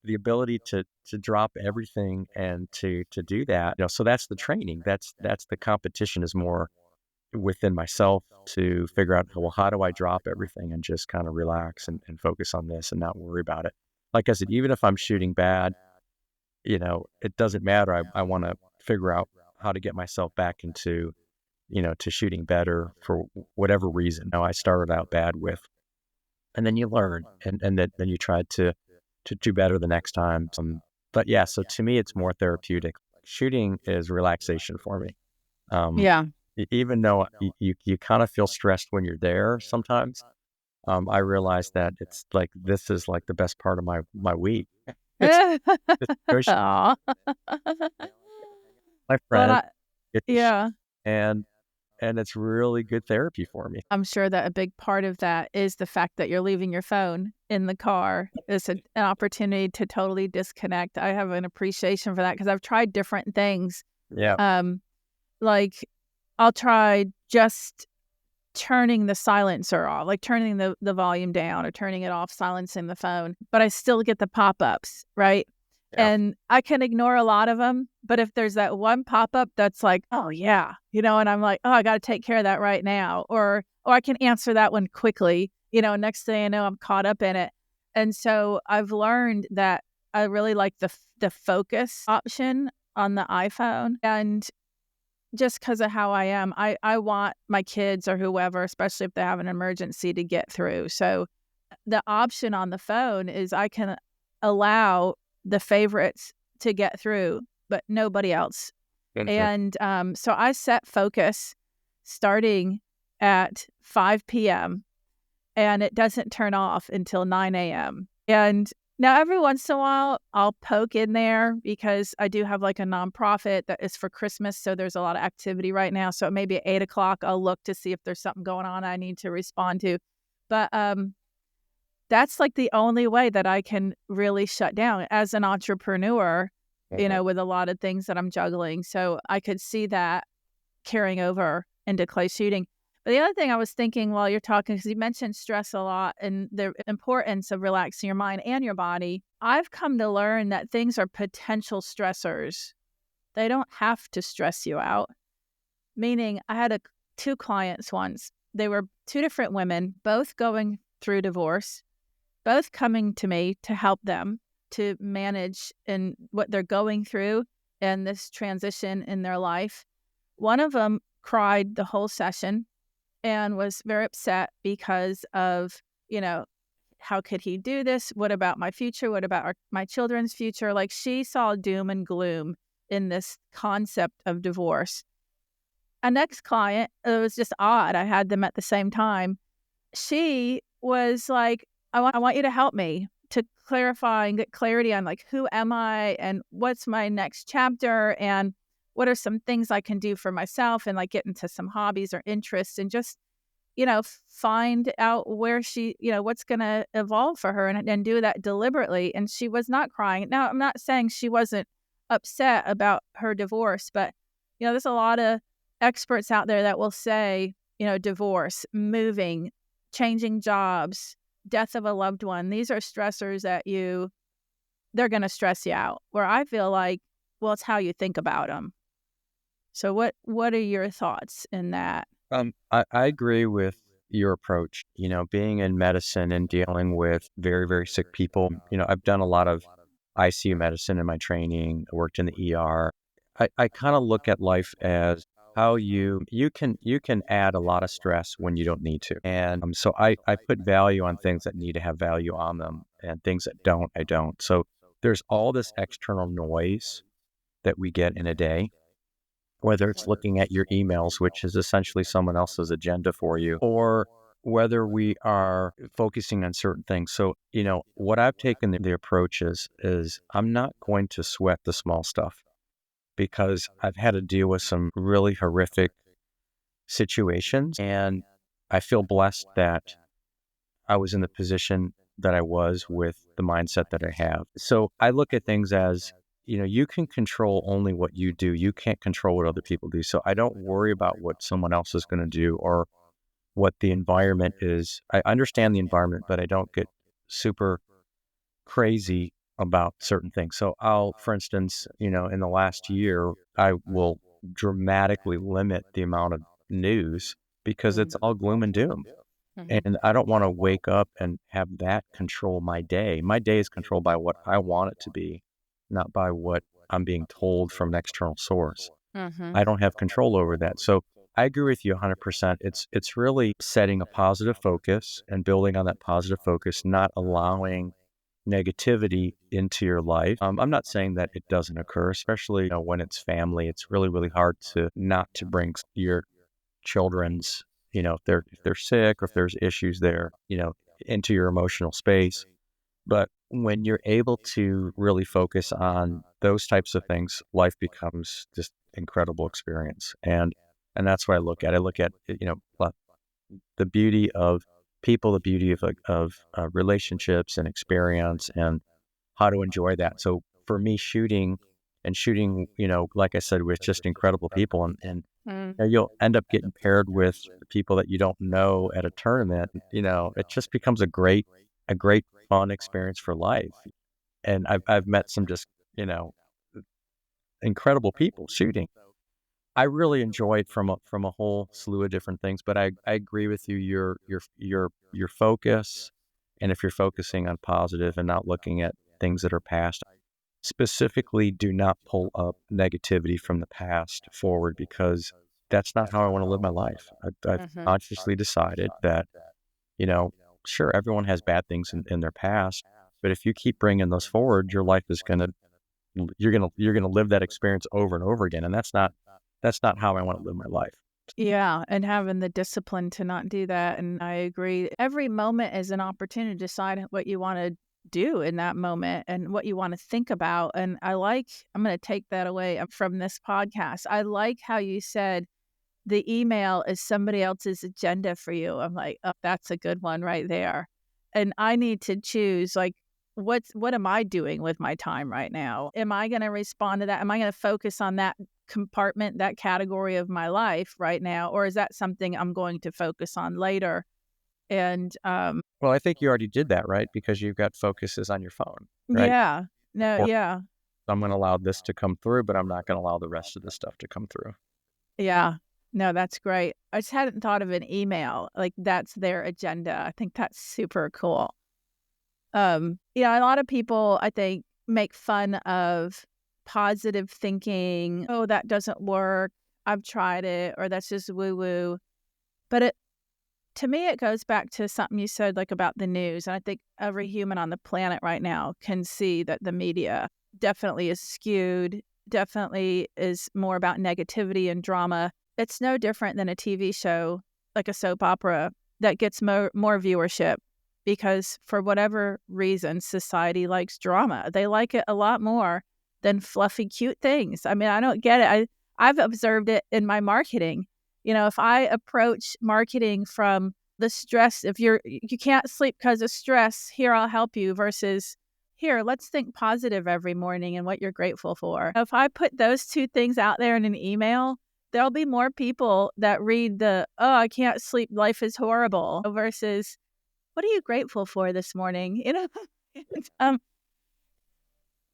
the ability to drop everything and to do that. So that's the training. That's the competition is more within myself to figure out, well, how do I drop everything and just kind of relax and focus on this and not worry about it. Like I said, even if I'm shooting bad, it doesn't matter. I want to figure out how to get myself back into, to shooting better for whatever reason. Now I started out bad with, and then you learn and then you try to do better the next time. But yeah, so to me, it's more therapeutic. Shooting is relaxation for me. Um, Yeah. Even though you kind of feel stressed when you're there sometimes, I realize that it's like, this is like the best part of my week. It's just go shoot, Aw. my Well, friend, get to shoot, yeah. and it's really good therapy for me. I'm sure that a big part of that is the fact that you're leaving your phone in the car. It's an opportunity to totally disconnect. I have an appreciation for that because I've tried different things. Yeah. Um, like I'll try just turning the silencer off, like turning the volume down or turning it off, silencing the phone, but I still get the pop-ups, right? Yeah. And I can ignore a lot of them, but if there's that one pop-up that's like, "Oh, yeah," and I'm like, "Oh, I gotta take care of that right now," or I can answer that one quickly, next thing I know, I'm caught up in it. And so I've learned that I really like the focus option on the iPhone, and just because of how I am, I want my kids or whoever, especially if they have an emergency, to get through. So the option on the phone is I can allow the favorites to get through, but nobody else. Interesting. And so I set focus starting at 5 p.m. and it doesn't turn off until 9 a.m. And now every once in a while, I'll poke in there because I do have like a nonprofit that is for Christmas. So there's a lot of activity right now. So maybe at 8 o'clock, I'll look to see if there's something going on I need to respond to. But that's like the only way that I can really shut down as an entrepreneur, Mhm. with a lot of things that I'm juggling. So I could see that carrying over into clay shooting. But the other thing I was thinking while you're talking, because you mentioned stress a lot and the importance of relaxing your mind and your body, I've come to learn that things are potential stressors. They don't have to stress you out. Meaning, I had two clients once. They were two different women, both going through divorce, both coming to me to help them to manage in what they're going through and this transition in their life. One of them cried the whole session and was very upset because of, how could he do this? What about my future? What about my children's future? Like she saw doom and gloom in this concept of divorce. A next client, it was just odd. I had them at the same time. She was like, I want you to help me to clarify and get clarity on like, who am I and what's my next chapter and what are some things I can do for myself and like get into some hobbies or interests and just, find out where she, what's going to evolve for her and do that deliberately. And she was not crying. Now, I'm not saying she wasn't upset about her divorce, but, there's a lot of experts out there that will say, divorce, moving, changing jobs, death of a loved one. These are stressors that they're going to stress you out. Where I feel like, well, it's how you think about them. So what are your thoughts in that? I agree with your approach. Being in medicine and dealing with very, very sick people, I've done a lot of ICU medicine in my training. I worked in the ER. I kind of look at life as how you can add a lot of stress when you don't need to. And so I put value on things that need to have value on them, and things that don't, I don't. So there's all this external noise that we get in a day, whether it's looking at your emails, which is essentially someone else's agenda for you, or whether we are focusing on certain things. So, what I've taken the approach is I'm not going to sweat the small stuff, because I've had to deal with some really horrific situations, and I feel blessed that I was in the position that I was with the mindset that I have. So I look at things as, you can control only what you do. You can't control what other people do. So I don't worry about what someone else is going to do or what the environment is. I understand the environment, but I don't get super crazy about certain things. So for instance, in the last year, I will dramatically limit the amount of news because it's all gloom and doom. Mhm. And I don't want to wake up and have that control my day. My day is controlled by what I want it to be, not by what I'm being told from an external source. Mhm. I don't have control over that. So I agree with you 100%. It's really setting a positive focus and building on that positive focus, not allowing negativity into your life. I'm not saying that it doesn't occur, especially when it's family. It's really, really hard to not to bring your children's, if they're sick or if there's issues there, into your emotional space. But when you're able to really focus on those types of things, life becomes just incredible experience. And that's what I look at. I look at, the beauty of people, the beauty of relationships and experience, and how to enjoy that. So for me, shooting, like I said, with just incredible people, and Mm. you'll end up getting paired with people that you don't know at a tournament. It just becomes a great fun experience for life. And I've met some just, you know, incredible people shooting. I really enjoyed from a whole slew of different things, but I agree with you. Your focus, and if you're focusing on positive and not looking at things that are past, specifically, do not pull up negativity from the past forward, because that's not how I want to live my life. I've Mhm. consciously decided that, you know, sure, everyone has bad things in their past, but if you keep bringing those forward, your life is gonna you're gonna live that experience over and over again, and that's not how I want to live my life. Yeah, and having the discipline to not do that, and I agree. Every moment is an opportunity to decide what you wanna do in that moment and what you wanna think about, and I'm gonna take that away from this podcast. I like how you said the email is somebody else's agenda for you. I'm like, "Oh, that's a good one right there." And I need to choose, like, what am I doing with my time right now? Am I gonna respond to that? Am I gonna focus on that compartment, that category of my life right now? Or is that something I'm going to focus on later? And, Well, I think you already did that, right? Because you've got focuses on your phone, right? yeah. No, Or yeah. I'm going to allow this to come through, but I'm not going to allow the rest of the stuff to come through. Yeah. No, that's great. I just hadn't thought of an email, like, that's their agenda. I think that's super cool. A lot of people, I think, make fun of positive thinking. Oh, that doesn't work. I've tried it, or that's just woo woo. But to me, it goes back to something you said, like about the news. And I think every human on the planet right now can see that the media definitely is skewed, definitely is more about negativity and drama. It's no different than a TV show, like a soap opera, that gets more viewership because for whatever reason, society likes drama. They like it a lot more than fluffy, cute things. I mean, I don't get it. I've observed it in my marketing. If I approach marketing from the stress, if you can't sleep because of stress, here, I'll help you, versus here, let's think positive every morning and what you're grateful for. If I put those two things out there in an email, there'll be more people that read oh, I can't sleep, life is horrible, versus what are you grateful for this morning? And, it's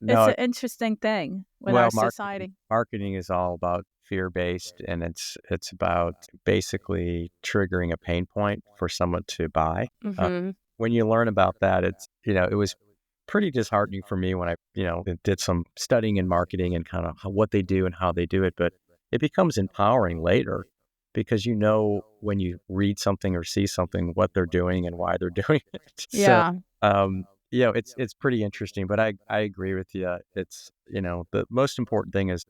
No, an interesting thing with well, our marketing society. marketing is all about fear-based, and it's about basically triggering a pain point for someone to buy. Uh, Hmm. when you learn about that, it was pretty disheartening for me when I, did some studying in marketing and kind of what they do and how they do it. But it becomes empowering later because when you read something or see something, what they're doing and why they're doing it. So, Yeah. um, it's pretty interesting. But I agree with you. It's the most important thing is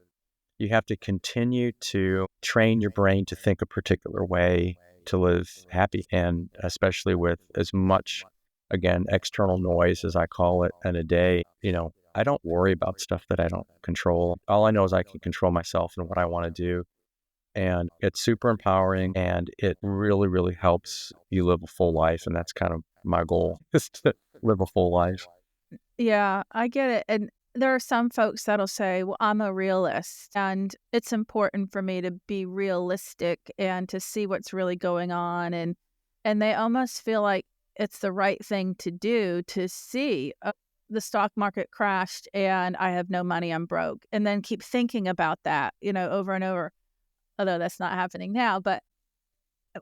you have to continue to train your brain to think a particular way to live happy, and especially with as much, again, external noise as I call it in a day. I don't worry about stuff that I don't control. All I know is I can control myself and what I want to do. And it's super empowering, and it really, really helps you live a full life. And that's kind of my goal is to live a full life. Yeah, I get it. And there are some folks that'll say, well, I'm a realist, and it's important for me to be realistic and to see what's really going on. And they almost feel like it's the right thing to do to see the stock market crashed and I have no money, I'm broke. And then keep thinking about that, over and over, although that's not happening now. But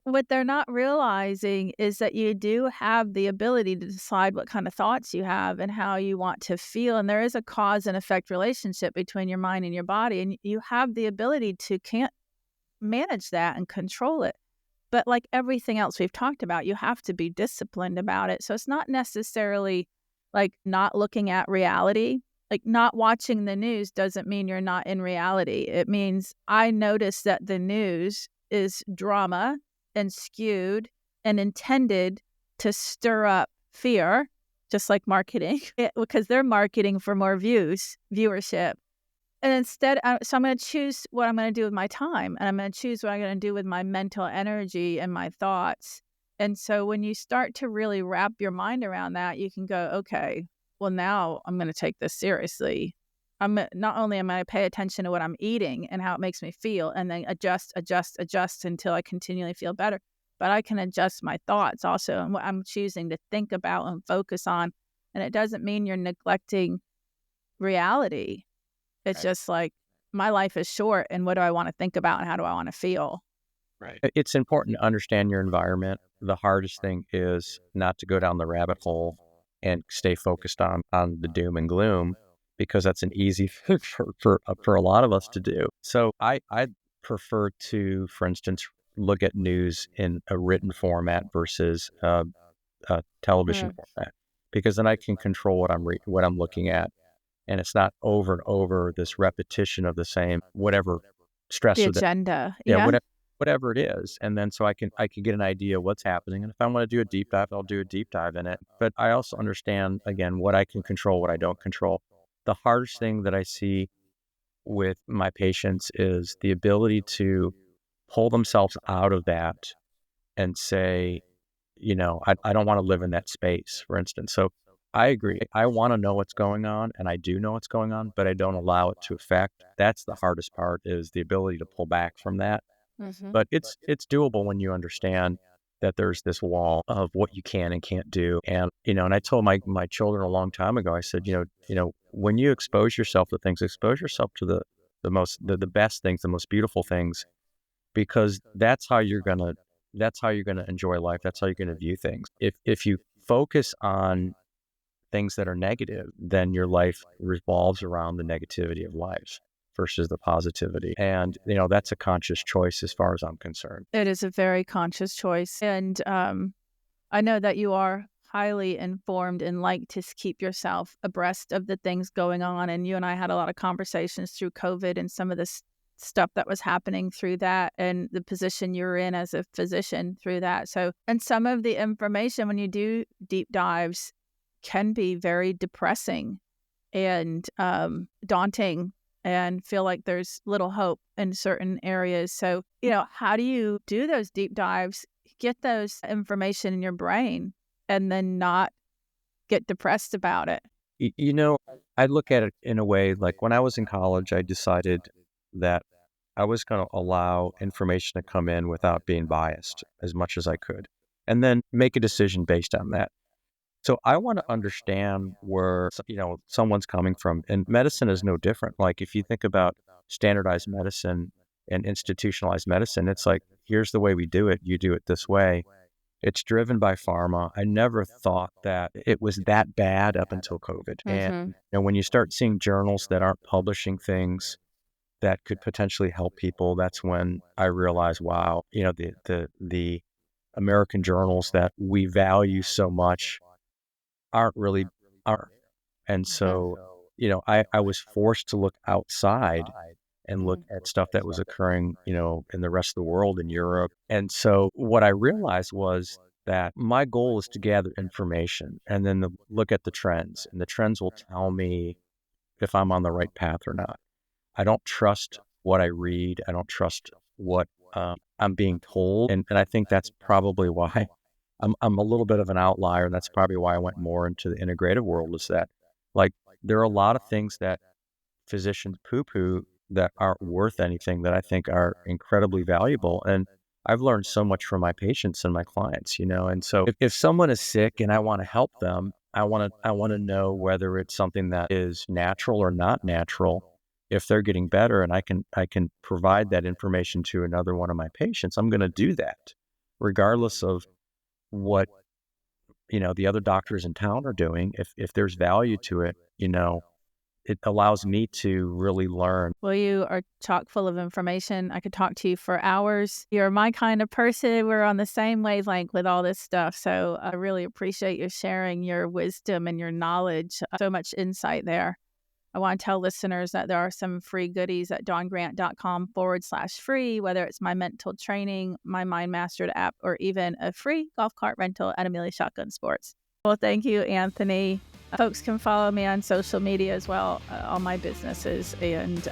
what they're not realizing is that you do have the ability to decide what kind of thoughts you have and how you want to feel. And there is a cause and effect relationship between your mind and your body. And you have the ability to can't manage that and control it. But like everything else we've talked about, you have to be disciplined about it. So it's not necessarily like not looking at reality. Like not watching the news doesn't mean you're not in reality. It means I notice that the news is drama and skewed and intended to stir up fear, just like marketing, because they're marketing for more viewership. And instead, so I'm going to choose what I'm going to do with my time, and I'm going to choose what I'm going to do with my mental energy and my thoughts. And so when you start to really wrap your mind around that, you can go, okay, well, now I'm going to take this seriously. Not only am I going to pay attention to what I'm eating and how it makes me feel, and then adjust until I continually feel better, but I can adjust my thoughts also and what I'm choosing to think about and focus on. And it doesn't mean you're neglecting reality. It's Right. just like my life is short, and what do I want to think about and how do I want to feel? Right. It's important to understand your environment. The hardest thing is not to go down the rabbit hole and stay focused on the doom and gloom, because that's an easy thing for a lot of us to do. So I prefer to, for instance, look at news in a written format versus a television Mm. format, because then I can control what I'm looking at, and it's not over and over this repetition of the same whatever The stressor that agenda. yeah, Yeah. whatever it is. And then so I can get an idea of what's happening. And if I want to do a deep dive, I'll do a deep dive in it. But I also understand, again, what I can control, what I don't control. The hardest thing that I see with my patients is the ability to pull themselves out of that and say, I don't want to live in that space, for instance. So I agree. I want to know what's going on, and I do know what's going on, but I don't allow it to affect. That's the hardest part, is the ability to pull back from that. Hmm. But it's doable when you understand that there's this wall of what you can and can't do. And I told my children a long time ago, I said, when you expose yourself to things, expose yourself to the best things, the most beautiful things, because that's how you're gonna enjoy life. That's how you're gonna view things. If you focus on things that are negative, then your life revolves around the negativity of life versus the positivity. And, that's a conscious choice as far as I'm concerned. It is a very conscious choice. And I know that you are highly informed and like to keep yourself abreast of the things going on. And you and I had a lot of conversations through COVID and some of this stuff that was happening through that, and the position you're in as a physician through that. So, and some of the information when you do deep dives can be very depressing and daunting, and feel like there's little hope in certain areas. So, how do you do those deep dives, get those information in your brain, and then not get depressed about it? I look at it in a way like when I was in college, I decided that I was going to allow information to come in without being biased as much as I could, and then make a decision based on that. So I want to understand where someone's coming from, and medicine is no different. Like if you think about standardized medicine and institutionalized medicine, it's like, here's the way we do it. You do it this way. It's driven by pharma. I never thought that it was that bad up until COVID. And when you start seeing journals that aren't publishing things that could potentially help people, that's when I realized, wow, the American journals that we value so much aren't. And so, I was forced to look outside and look at stuff that was occurring, in the rest of the world, in Europe. And so what I realized was that my goal is to gather information and then look at the trends, and the trends will tell me if I'm on the right path or not. I don't trust what I read. I don't trust what I'm being told. And I think that's probably why I'm a little bit of an outlier. And that's probably why I went more into the integrative world, is that, like, there are a lot of things that physicians poo-poo that aren't worth anything that I think are incredibly valuable. And I've learned so much from my patients and my clients, And so if someone is sick and I want to help them, I want to know whether it's something that is natural or not natural. If they're getting better and I can provide that information to another one of my patients, I'm going to do that, regardless of what, the other doctors in town are doing. If there's value to it, it allows me to really learn. Well, you are chock full of information. I could talk to you for hours. You're my kind of person. We're on the same wavelength with all this stuff. So I really appreciate you sharing your wisdom and your knowledge. So much insight there. I want to tell listeners that there are some free goodies at dawngrant.com/free, whether it's my mental training, my Mind Mastered app, or even a free golf cart rental at Amelia Shotgun Sports. Well, thank you, Anthony. Folks can follow me on social media as well, all my businesses, and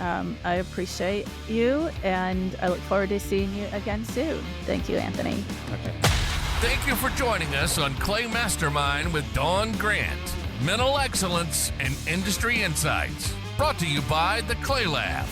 I appreciate you, and I look forward to seeing you again soon. Thank you, Anthony. Okay. Thank you for joining us on Clay Mastermind with Dawn Grant. Mental excellence and industry insights. Brought to you by the Clay Lab.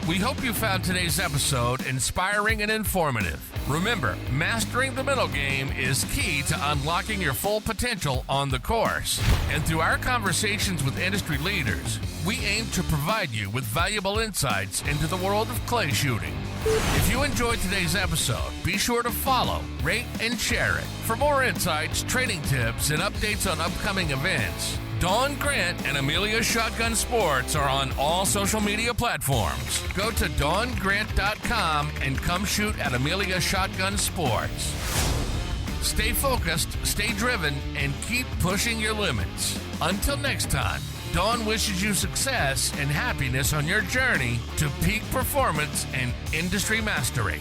We hope you found today's episode inspiring and informative. Remember, mastering the mental game is key to unlocking your full potential on the course. And through our conversations with industry leaders, we aim to provide you with valuable insights into the world of clay shooting. If you enjoyed today's episode, be sure to follow, rate, and share it. For more insights, training tips, and updates on upcoming events, Dawn Grant and Amelia Shotgun Sports are on all social media platforms. Go to dawngrant.com and come shoot at Amelia Shotgun Sports. Stay focused, stay driven, and keep pushing your limits. Until next time, Dawn wishes you success and happiness on your journey to peak performance and industry mastery.